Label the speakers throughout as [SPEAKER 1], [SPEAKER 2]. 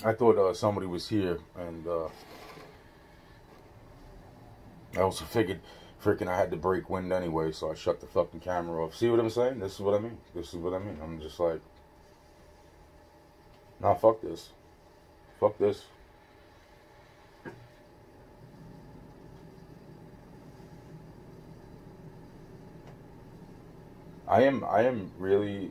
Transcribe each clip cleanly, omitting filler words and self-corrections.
[SPEAKER 1] I thought somebody was here, and I also figured, freaking, I had to break wind anyway, so I shut the fucking camera off. See what I'm saying? This is what I mean. This is what I mean. I'm just like, nah, fuck this. Fuck this. I am really.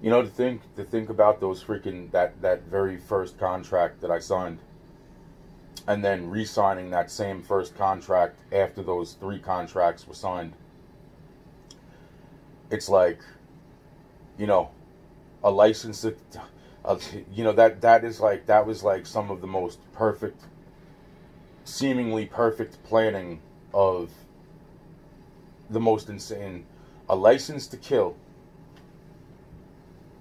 [SPEAKER 1] You know, to think about those freaking that very first contract that I signed, and then re-signing that same first contract after those three contracts were signed. It's like, you know, a license that, you know, that is like, that was like some of the most perfect, seemingly perfect planning of the most insane. A license to kill,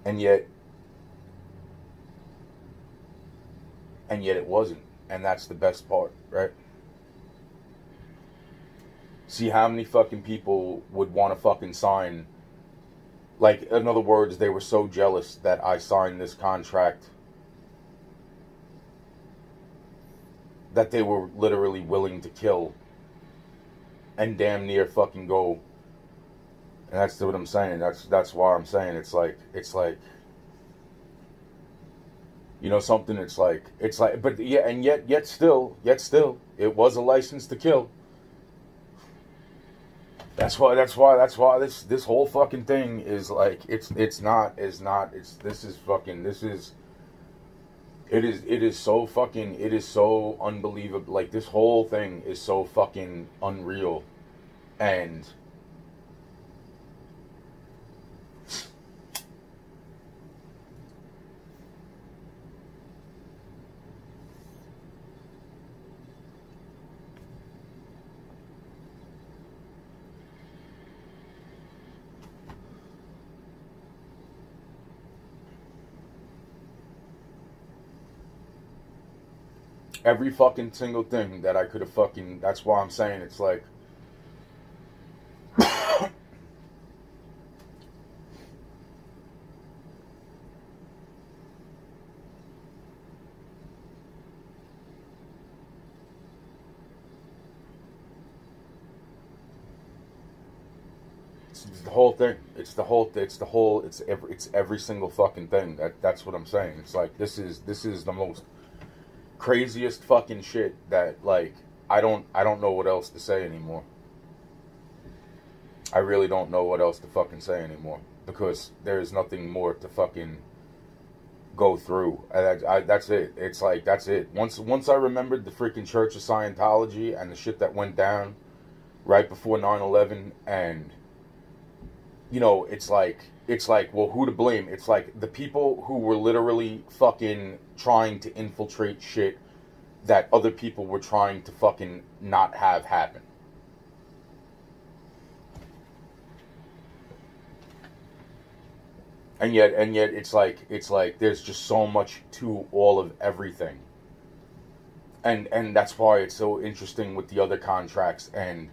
[SPEAKER 1] and yet it wasn't, and that's the best part, right? See how many fucking people would want to fucking sign, like, in other words, they were so jealous that I signed this contract that they were literally willing to kill and damn near fucking go. And that's what I'm saying. That's why I'm saying it's like, you know, something. It's like, but yeah, and yet still, it was a license to kill. That's why this whole fucking thing is like, it is so fucking, it is so unbelievable. Like, this whole thing is so fucking unreal. And every fucking single thing that I could have fucking, that's why I'm saying it's like, it's the whole thing. It's every single fucking thing. That's what I'm saying. It's like, this is the most craziest fucking shit that, like, I don't know what else to say anymore. I really don't know what else to fucking say anymore, because there is nothing more to fucking go through. That's it. It's like, that's it. Once I remembered the freaking Church of Scientology and the shit that went down right before 9/11, and, you know, it's like, well, who to blame? It's like the people who were literally fucking trying to infiltrate shit that other people were trying to fucking not have happen. And yet it's like there's just so much to all of everything. And that's why it's so interesting with the other contracts, and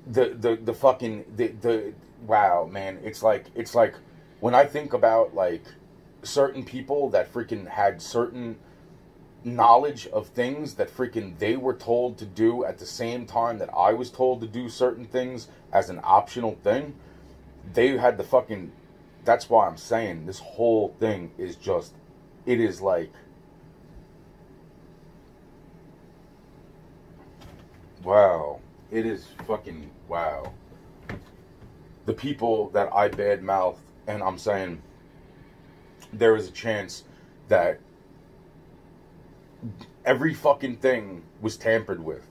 [SPEAKER 1] the fucking the wow, man. It's like when I think about, like, certain people that freaking had certain knowledge of things that freaking they were told to do at the same time that I was told to do certain things as an optional thing. They had the fucking, that's why I'm saying this whole thing is just, it is like, wow. It is fucking wow. The people that I badmouth, and I'm saying there is a chance that every fucking thing was tampered with.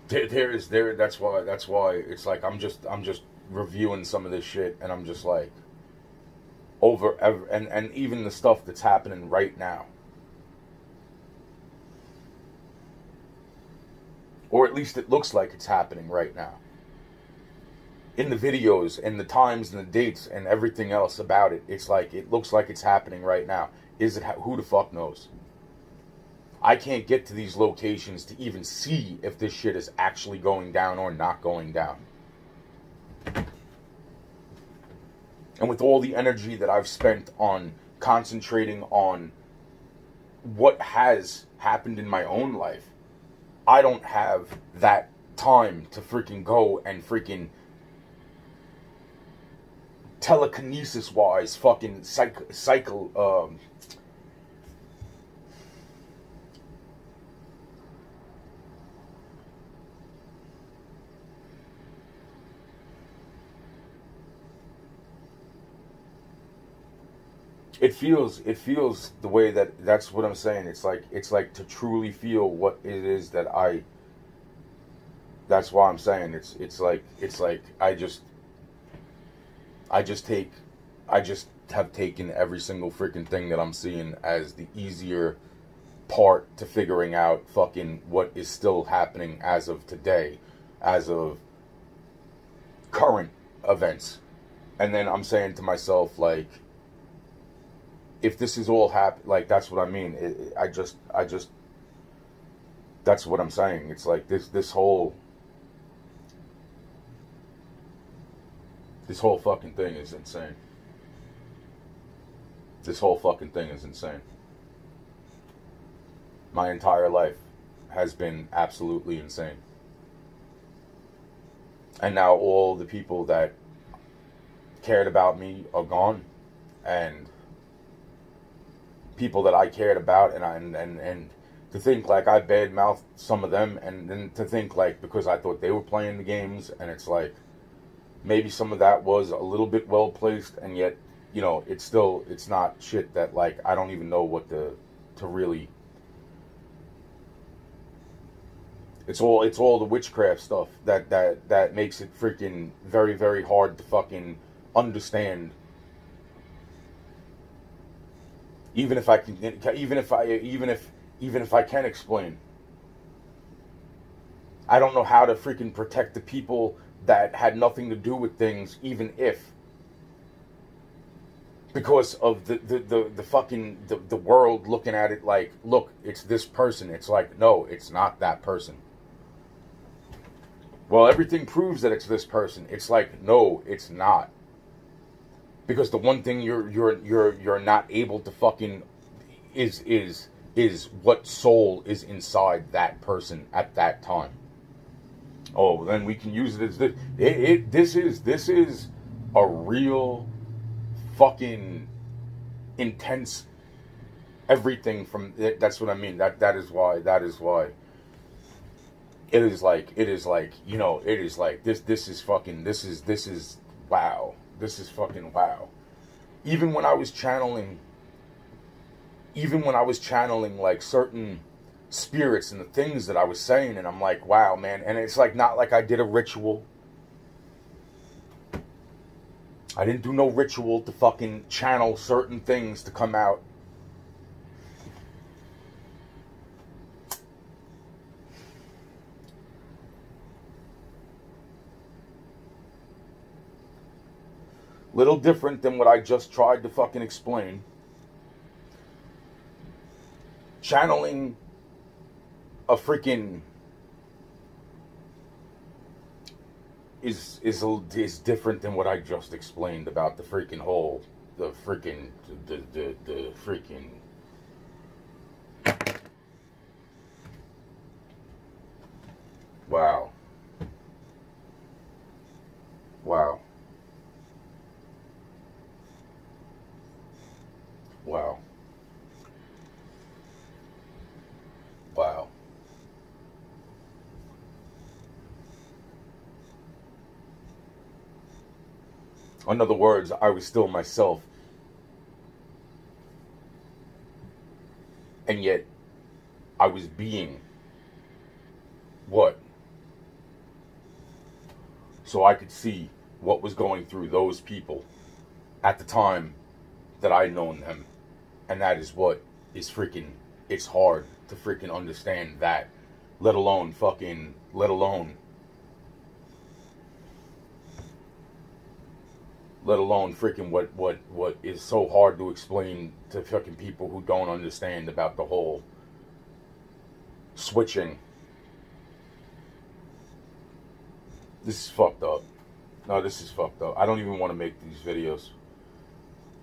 [SPEAKER 1] There is there. That's why. That's why it's like, I'm just reviewing some of this shit, and I'm just like, and even the stuff that's happening right now. Or at least it looks like it's happening right now. In the videos and the times and the dates and everything else about it, it's like, it looks like it's happening right now. Is it? Who the fuck knows? I can't get to these locations to even see if this shit is actually going down or not going down. And with all the energy that I've spent on concentrating on what has happened in my own life, I don't have that time to freaking go and freaking telekinesis wise fucking cycle it feels the way that's what I'm saying. It's like to truly feel what it is that that's why I'm saying it's like I just have taken every single freaking thing that I'm seeing as the easier part to figuring out fucking what is still happening as of today, as of current events. And then I'm saying to myself, like, if this is all like, that's what I mean. I just, that's what I'm saying. It's like this whole fucking thing is insane. This whole fucking thing is insane. My entire life has been absolutely insane. And now all the people that cared about me are gone. And people that I cared about, and to think like I badmouthed some of them, and then to think like because I thought they were playing the games, and it's like maybe some of that was a little bit well placed, and yet, you know, it's not shit that, like, I don't even know what to really. It's all the witchcraft stuff that makes it freaking very, very hard to fucking understand. Even if I can explain, I don't know how to freaking protect the people that had nothing to do with things, even if, because of the fucking the world looking at it like, look, it's this person. It's like, no, it's not that person. Well, everything proves that it's this person. It's like, no, it's not. Because the one thing you're not able to fucking is what soul is inside that person at that time. Oh, then we can use it as this. This is a real fucking intense everything from. That's what I mean. That is why. It is like, you know, it is like this is fucking, this is wow. This is fucking wow. Even when I was channeling like certain spirits and the things that I was saying, and I'm like, wow, man. And it's like, not like I did a ritual. I didn't do no ritual to fucking channel certain things to come out. Little different than what I just tried to fucking explain. Channeling a freaking is different than what I just explained about the freaking whole, the freaking wow. Wow. Wow. Wow. In other words, I was still myself. And yet, I was being what? So I could see what was going through those people at the time that I'd known them. And that is what is freaking, it's hard to freaking understand that, let alone freaking what is so hard to explain to fucking people who don't understand about the whole switching. This is fucked up. No, this is fucked up. I don't even want to make these videos.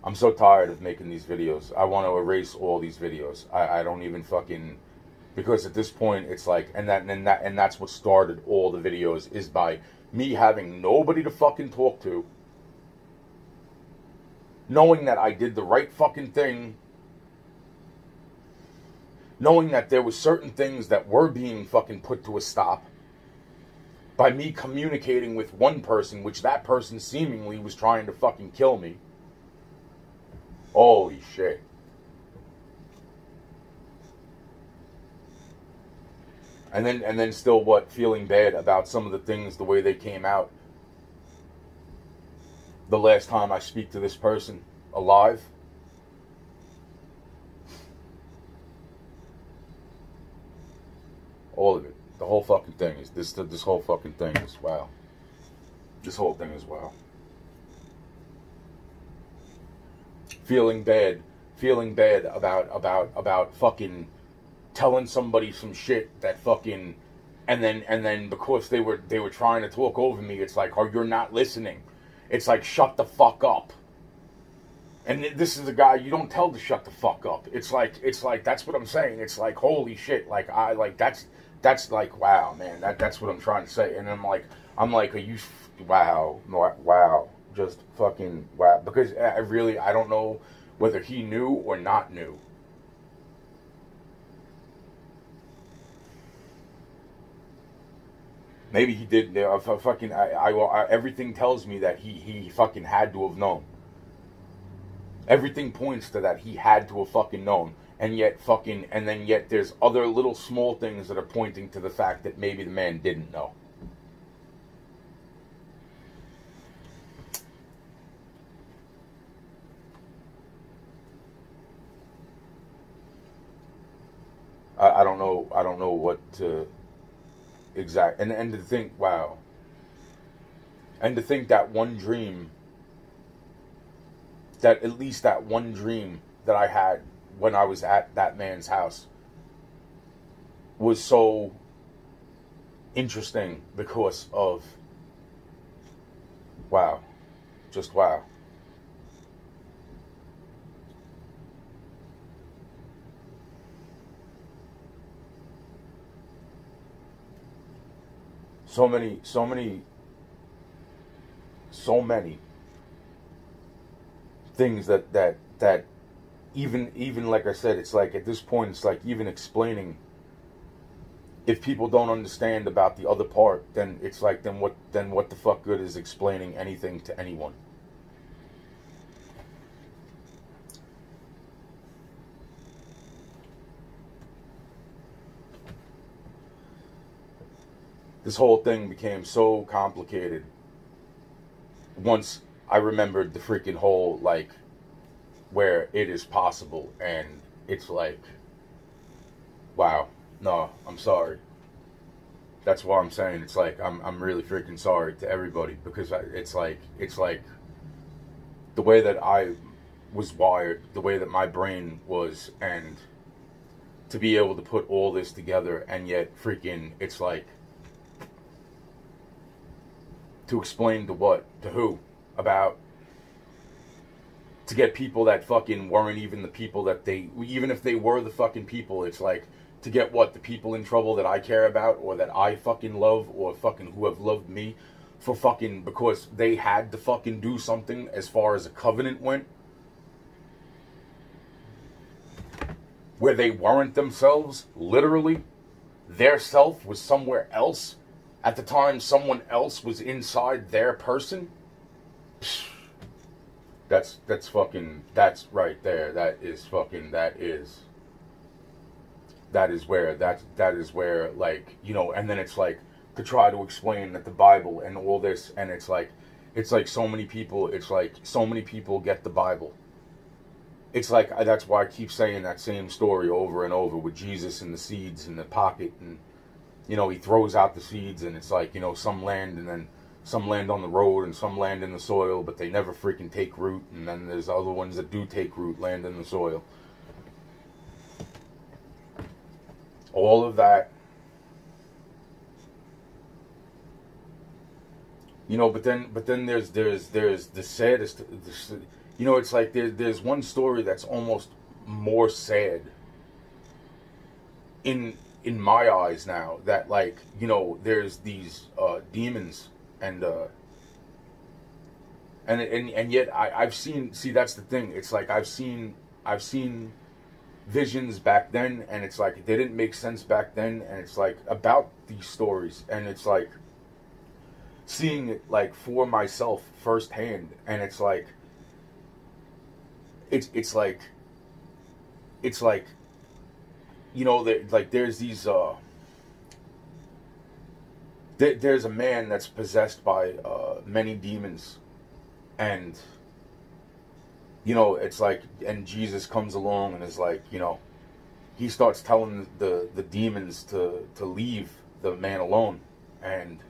[SPEAKER 1] I'm so tired of making these videos. I want to erase all these videos. I don't even fucking, because at this point it's like, and that's what started all the videos, is by me having nobody to fucking talk to, knowing that I did the right fucking thing, knowing that there were certain things that were being fucking put to a stop by me communicating with one person, which that person seemingly was trying to fucking kill me. Holy shit. And then still what, feeling bad about some of the things, the way they came out. The last time I speak to this person alive. All of it. The whole fucking thing is, this whole fucking thing is wow. This whole thing is wow. Feeling bad about fucking telling somebody some shit that fucking, and then because they were trying to talk over me, it's like, oh, you're not listening. It's like, shut the fuck up. And this is a guy you don't tell to shut the fuck up. It's like that's what I'm saying. It's like, holy shit, like that's like, wow, man, that's what I'm trying to say. And I'm like, are you, wow, just fucking wow, because I don't know whether he knew or not knew. Maybe he did. Fucking, everything tells me that he fucking had to have known. Everything points to that he had to have fucking known. And yet there's other little small things that are pointing to the fact that maybe the man didn't know. I don't know what to exact, and to think, wow, and to think that one dream, that at least that one dream that I had when I was at that man's house was so interesting because of, wow, just wow. So many things that even like I said, it's like at this point, it's like even explaining, if people don't understand about the other part, then it's like, then what the fuck good is explaining anything to anyone? This whole thing became so complicated once I remembered the freaking whole, like, where it is possible, and it's like, wow, no, I'm sorry. That's why I'm saying, it's like, I'm really freaking sorry to everybody, because it's like the way that I was wired, the way that my brain was, and to be able to put all this together, and yet freaking, it's like, to explain to what, to who, about, to get people that fucking weren't even the people that they, even if they were the fucking people, it's like, to get what, the people in trouble that I care about, or that I fucking love, or fucking who have loved me, for fucking, because they had to fucking do something as far as a covenant went, where they weren't themselves, literally, their self was somewhere else. At the time, someone else was inside their person. That's fucking, that's right there. That is fucking, that is where, like, you know, and then it's like, to try to explain that the Bible and all this, and it's like, It's like so many people. It's like so many people get the Bible. It's like that's why I keep saying that same story over and over with Jesus and the seeds in the pocket, and he throws out the seeds, and it's like some land, and then some land on the road, and some land in the soil, but they never freaking take root, and then there's other ones that do take root, land in the soil. All of that, but then there's the saddest. It's like there's one story that's almost more sad in my eyes now, that like there's these demons, and yet I've seen, see, that's the thing, it's like I've seen visions back then, and it's like they didn't make sense back then, and it's like about these stories, and it's like seeing it like for myself firsthand, and it's like it's like that, like there's these there's a man that's possessed by many demons, and it's like, and Jesus comes along and is like, he starts telling the demons to leave the man alone, and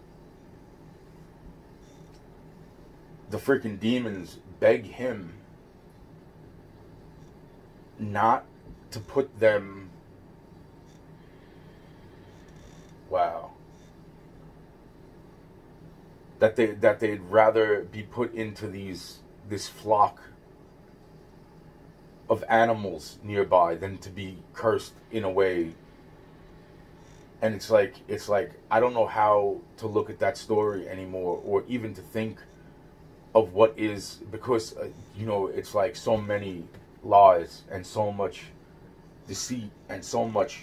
[SPEAKER 1] the freaking demons beg him not to put them, wow, that they'd rather be put into this flock of animals nearby than to be cursed in a way. And it's like I don't know how to look at that story anymore, or even to think of what is, because it's like so many lies and so much deceit and so much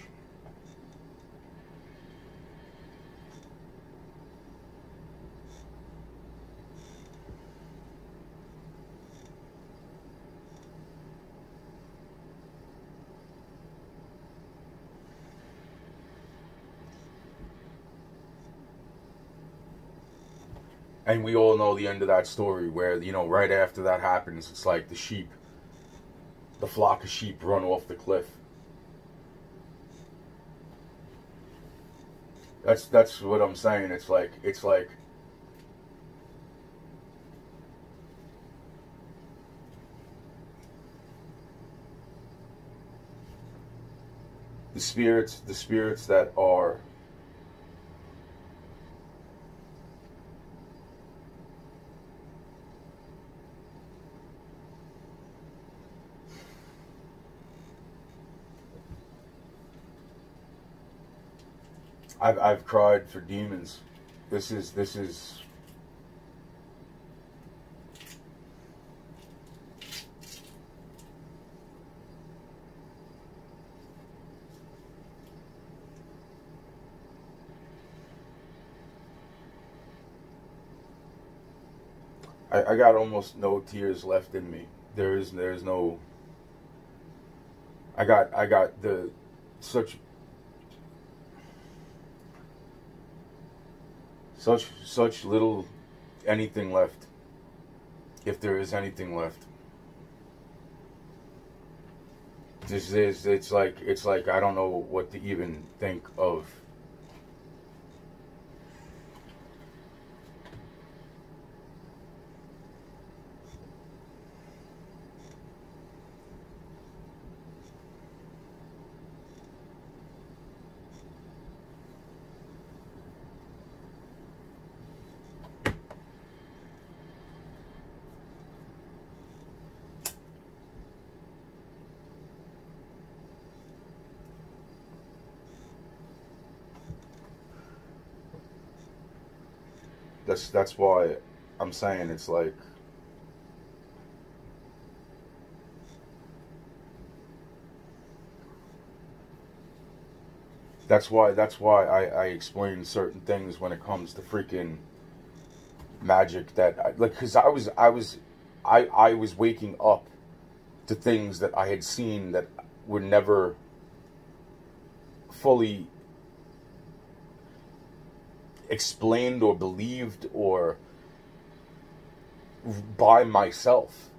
[SPEAKER 1] and we all know the end of that story, where right after that happens, it's like the flock of sheep run off the cliff. That's what I'm saying. It's like the spirits that are I've cried for demons. This is I got almost no tears left in me. There's no, I got the such little anything left, if there is anything left. It's like I don't know what to even think of. That's why I'm saying it's like that's why I explain certain things when it comes to freaking magic, that like, because I was waking up to things that I had seen that were never fully explained or believed, or by myself.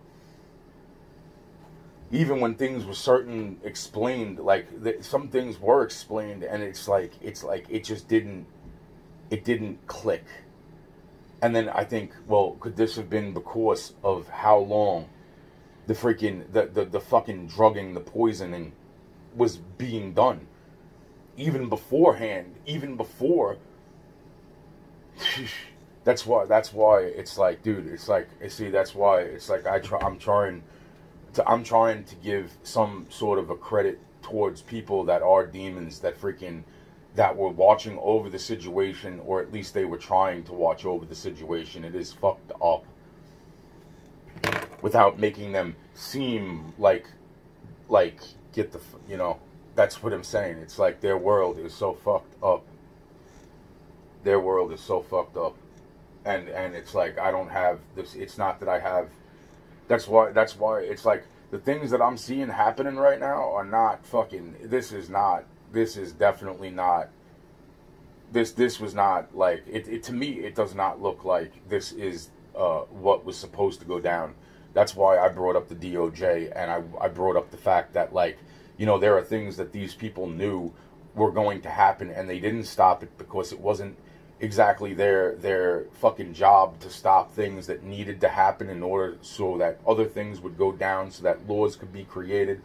[SPEAKER 1] Even when things were explained, like some things were explained, and it's like it just didn't click. And then I think, well, could this have been because of how long the freaking the fucking drugging, the poisoning was being done, even beforehand, even before. That's why it's like, dude, it's like, see, that's why it's like I'm trying to give some sort of a credit towards people that are demons, that were watching over the situation, or at least they were trying to watch over the situation. It is fucked up, without making them seem like get the, that's what I'm saying. It's like their world is so fucked up. Their world is so fucked up. And it's like, I don't have this. It's not that I have. That's why it's like the things that I'm seeing happening right now are not fucking. This is definitely not. This was not like it to me. It does not look like this is what was supposed to go down. That's why I brought up the DOJ, and I brought up the fact that, like, there are things that these people knew were going to happen, and they didn't stop it because it wasn't exactly their fucking job to stop things that needed to happen in order so that other things would go down, so that laws could be created,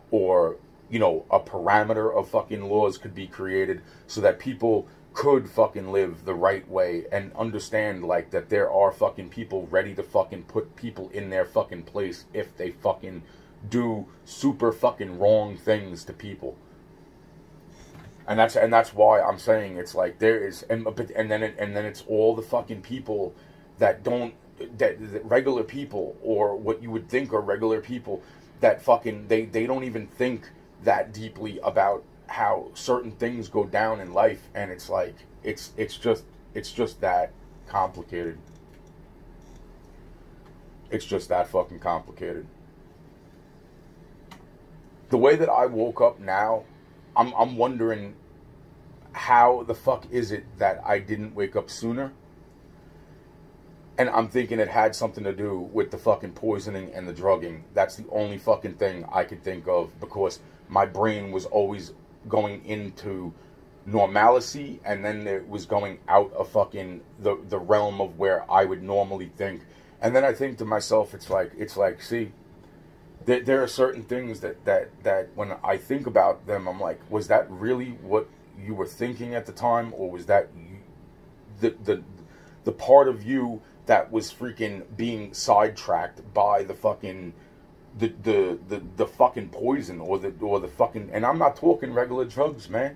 [SPEAKER 1] or a parameter of fucking laws could be created so that people could fucking live the right way and understand, like, that there are fucking people ready to fucking put people in their fucking place if they fucking do super fucking wrong things to people. And that's why I'm saying it's like there is, and then it's all the fucking people that regular people, or what you would think are regular people, that fucking they don't even think that deeply about how certain things go down in life, and it's like it's just that complicated. It's just that fucking complicated. The way that I woke up now, I'm wondering how the fuck is it that I didn't wake up sooner? And I'm thinking it had something to do with the fucking poisoning and the drugging. That's the only fucking thing I could think of, because my brain was always going into normalcy, and then it was going out of fucking the realm of where I would normally think. And then I think to myself, it's like, see, there are certain things that when I think about them, I'm like, was that really what you were thinking at the time, or was that the part of you that was freaking being sidetracked by the fucking the fucking poison, or the fucking, and I'm not talking regular drugs, man.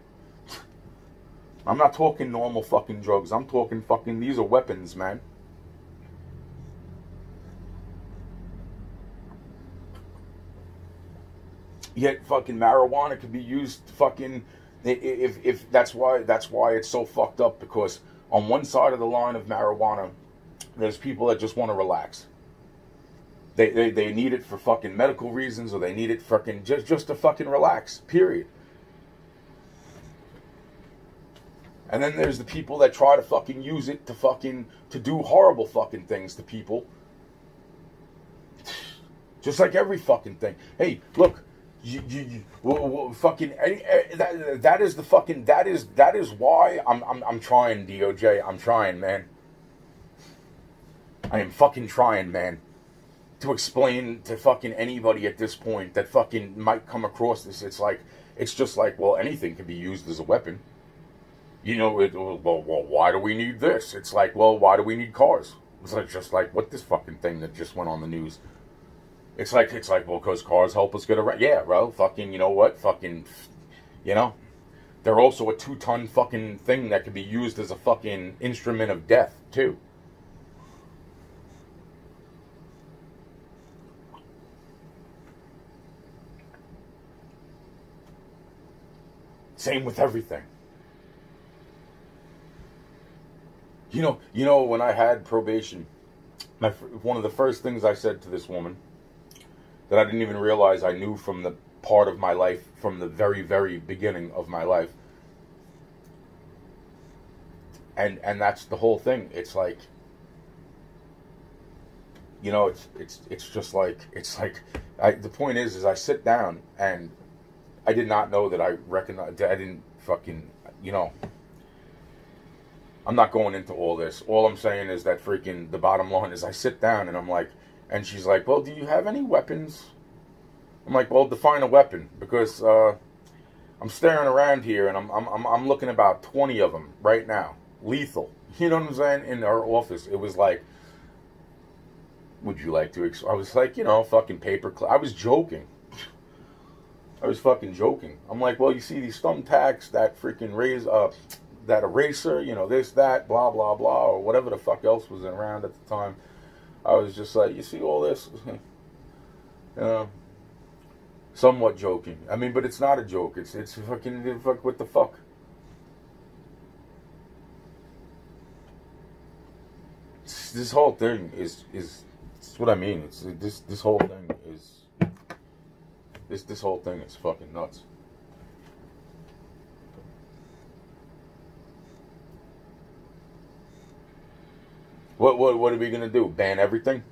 [SPEAKER 1] I'm not talking normal fucking drugs. I'm talking fucking, these are weapons, man. Yet fucking marijuana could be used fucking, if that's why it's so fucked up, because on one side of the line of marijuana, there's people that just want to relax. They need it for fucking medical reasons, or they need it fucking just to fucking relax, period. And then there's the people that try to fucking use it to do horrible fucking things to people. Just like every fucking thing. Hey, look, fucking that is the fucking, that is why I'm trying, DOJ. I'm trying, man. I am fucking trying, man, to explain to fucking anybody at this point that fucking might come across this. It's just like, well, anything can be used as a weapon. Well, why do we need this? It's like, well, why do we need cars? It's like, just like what this fucking thing that just went on the news. It's like, well, because cars help us get around. Yeah, well, fucking, you know what? Fucking, they're also a 2-ton fucking thing that could be used as a fucking instrument of death, too. Same with everything. You know, when I had probation, one of the first things I said to this woman that I didn't even realize I knew from the part of my life, from the very, very beginning of my life, and that's the whole thing. It's like, you know, it's just like, the point is I sit down and I did not know that I recognized, I didn't fucking, you know, I'm not going into all this. All I'm saying is that freaking, the bottom line is I sit down and I'm like, and she's like, well, do you have any weapons? I'm like, well, define a weapon, because I'm staring around here and I'm looking about 20 of them right now, lethal. You know what I'm saying? In our office, it was like, would you like to? I was like, you know, fucking paper. I was joking. I was fucking joking. I'm like, well, you see these thumbtacks, that freaking that eraser, you know, this, that, blah, blah, blah, or whatever the fuck else was around at the time. I was just like, you see all this? You know, somewhat joking. I mean, but it's not a joke. It's fucking, what the fuck? This whole thing is it's what I mean. It's this whole thing is this whole thing is fucking nuts. What are we gonna do? Ban everything?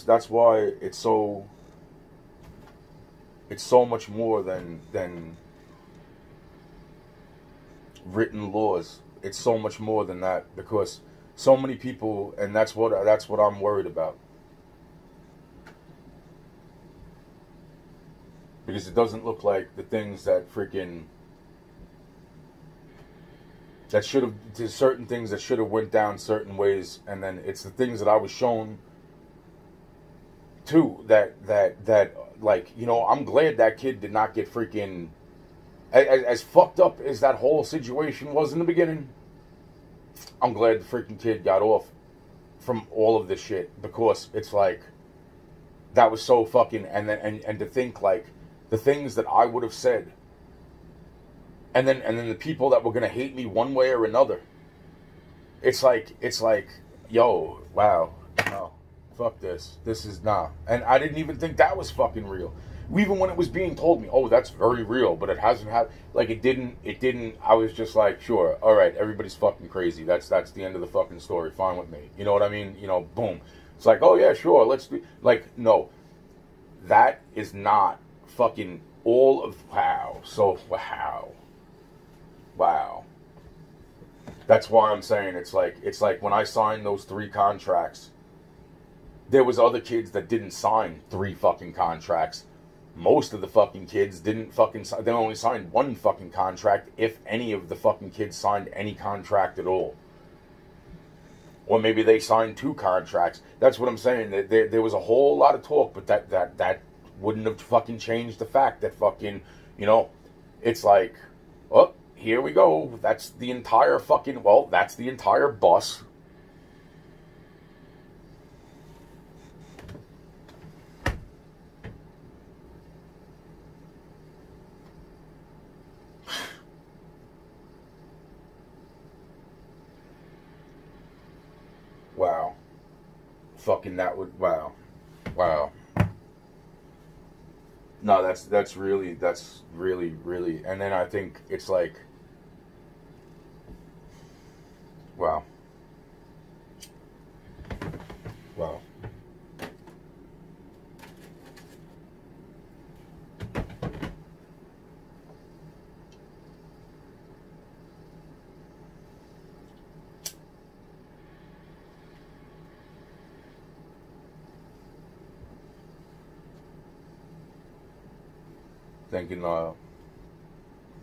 [SPEAKER 1] That's why it's so much more than written laws. It's so much more than that, because so many people, and that's what I'm worried about. Because it doesn't look like the things that freaking that should have, there's certain things that should have went down certain ways, and then it's the things that I was shown too, that like, you know, I'm glad that kid did not get freaking, as fucked up as that whole situation was in the beginning. I'm glad the freaking kid got off from all of this shit, because it's like, that was so fucking, and to think like the things that I would have said, and then the people that were gonna hate me one way or another. It's like, yo, wow, no. Fuck this. This is not. And I didn't even think that was fucking real. Even when it was being told me, oh, that's very real, but it hasn't had, like, it didn't, I was just like, sure, all right, everybody's fucking crazy. That's the end of the fucking story. Fine with me. You know what I mean? You know, boom. It's like, oh, yeah, sure, let's do, like, no. That is not fucking all of, wow. So, wow. Wow. That's why I'm saying it's like when I signed those 3 contracts, there was other kids that didn't sign 3 fucking contracts. Most of the fucking kids didn't fucking sign. They only signed 1 fucking contract, if any of the fucking kids signed any contract at all. Or maybe they signed 2 contracts. That's what I'm saying. There was a whole lot of talk, but that wouldn't have fucking changed the fact that fucking, you know, it's like, oh, here we go. That's the entire fucking, well, that's the entire bus. Wow. Fucking that would, wow. Wow. No, that's really, really, and then I think it's like, wow. Wow. Thinking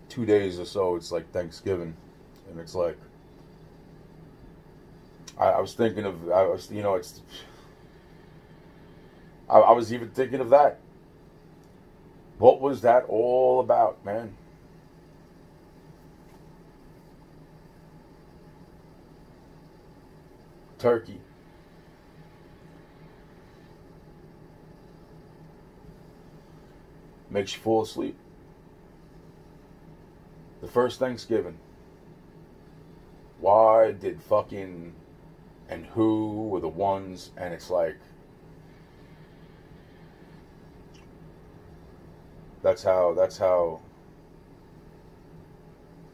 [SPEAKER 1] 2 days or so, it's like Thanksgiving, and it's like, I was thinking of, you know, it's, I was even thinking of that. What was that all about, man? Turkey. Makes you fall asleep. The first Thanksgiving. Why did fucking and who were the ones? And it's like, that's how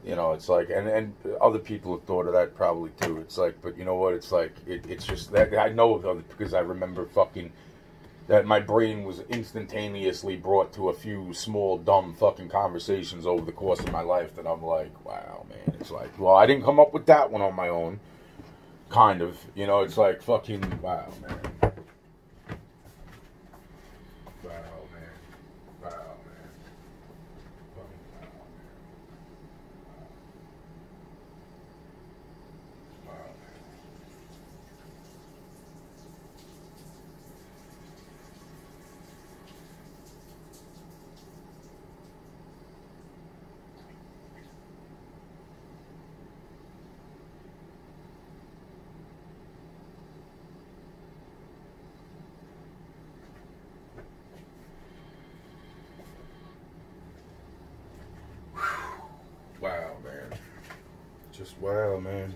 [SPEAKER 1] you know, it's like, and other people have thought of that probably too. It's like, but you know what? It's like, it's just that I know of other, because I remember fucking that my brain was instantaneously brought to a few small dumb fucking conversations over the course of my life that I'm like, wow, man. It's like, well, I didn't come up with that one on my own, kind of. You know, it's like fucking, wow, man. Wow, man. Wow, man. Fucking wow, man. Wow, man. Wow, man. Just wow, man.